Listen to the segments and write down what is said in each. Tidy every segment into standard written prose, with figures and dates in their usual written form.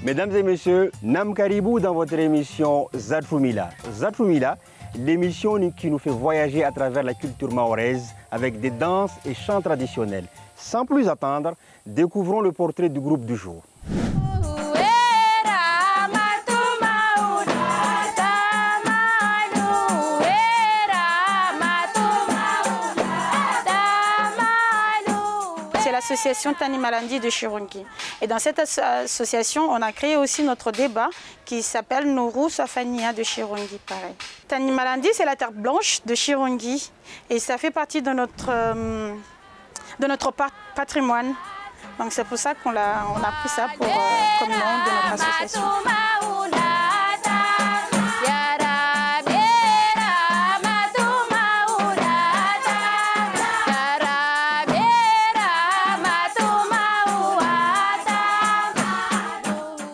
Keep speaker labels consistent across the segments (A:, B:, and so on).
A: Mesdames et messieurs, Nam Karibou dans votre émission Zadfoumila. Zadfoumila, l'émission qui nous fait voyager à travers la culture mahoraise avec des danses et chants traditionnels. Sans plus attendre, découvrons le portrait du groupe du jour.
B: L'association Tani Malandi de Chirungi. Et dans cette association, on a créé aussi notre débat qui s'appelle Nourou Safania de Chirungi. Pareil. Tani Malandi, c'est la terre blanche de Chirungi et ça fait partie de notre patrimoine. Donc c'est pour ça qu'on a pris ça comme nom de notre association.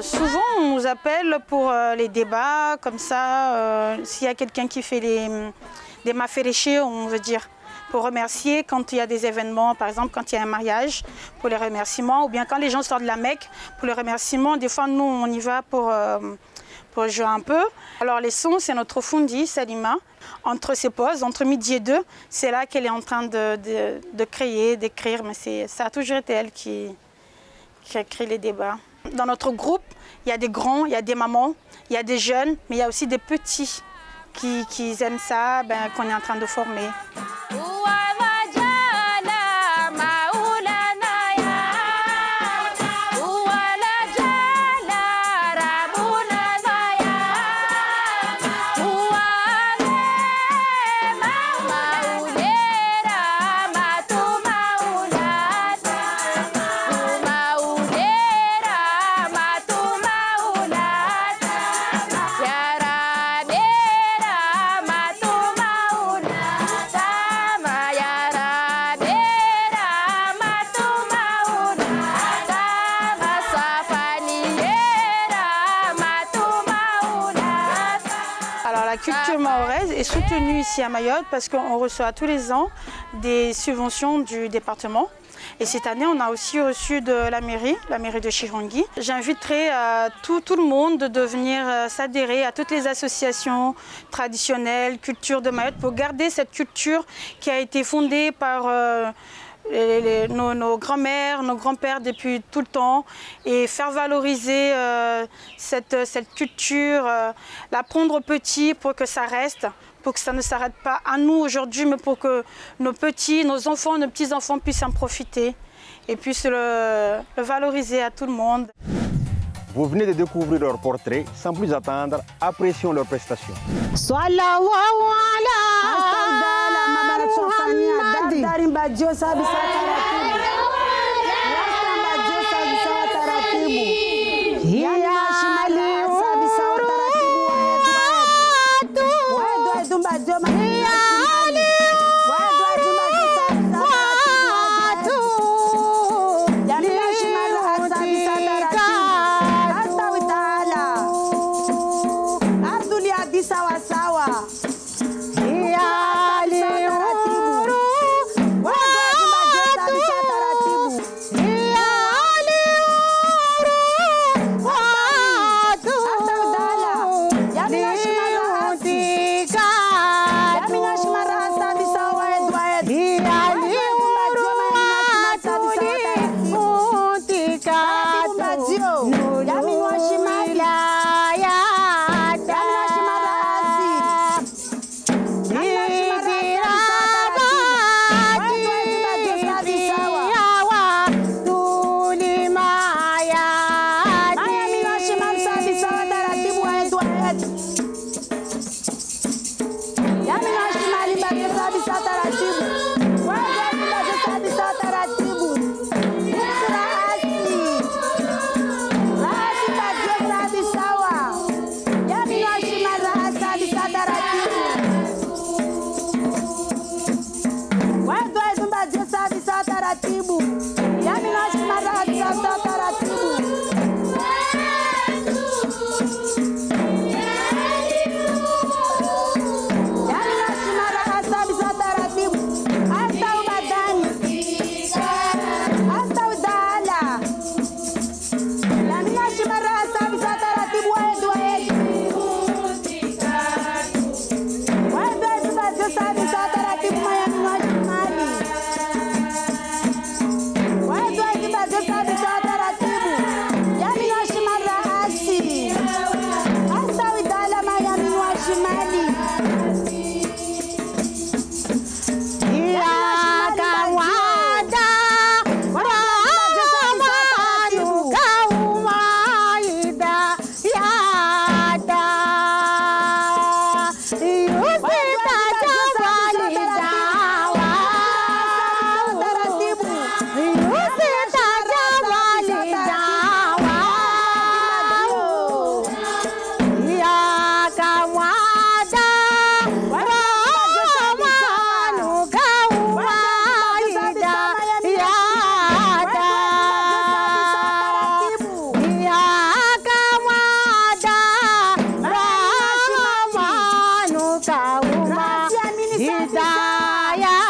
B: Souvent, on nous appelle pour les débats, comme ça, s'il y a quelqu'un qui fait des maféréchés, on veut dire, pour remercier quand il y a des événements, par exemple quand il y a un mariage, pour les remerciements, ou bien quand les gens sortent de la Mecque, pour les remerciements. Des fois, nous, on y va pour jouer un peu. Alors, les sons, c'est notre Fundi, Salima. Entre ses pauses, entre midi et 2, c'est là qu'elle est en train de créer, d'écrire, mais ça a toujours été elle qui a créé les débats. Dans notre groupe, il y a des grands, il y a des mamans, il y a des jeunes, mais il y a aussi des petits qui aiment ça, qu'on est en train de former. La culture mahoraise est soutenue ici à Mayotte parce qu'on reçoit tous les ans des subventions du département. Et cette année, on a aussi reçu de la mairie de Chirungi. J'inviterai tout le monde de venir s'adhérer à toutes les associations traditionnelles, culture de Mayotte, pour garder cette culture qui a été fondée par nos grands-mères, nos grands-pères depuis tout le temps et faire valoriser cette culture, la prendre aux petits pour que ça reste, pour que ça ne s'arrête pas à nous aujourd'hui, mais pour que nos petits, nos enfants, nos petits-enfants puissent en profiter et puissent le valoriser à tout le monde.
A: Vous venez de découvrir leur portrait. Sans plus attendre, apprécions leurs prestations.
C: Sauma Hidayah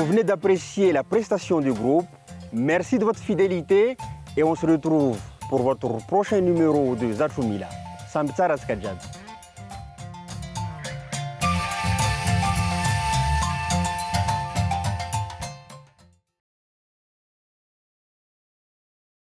A: Vous venez d'apprécier la prestation du groupe. Merci de votre fidélité et on se retrouve pour votre prochain numéro de Zatroumila. Samtsara Skadjad.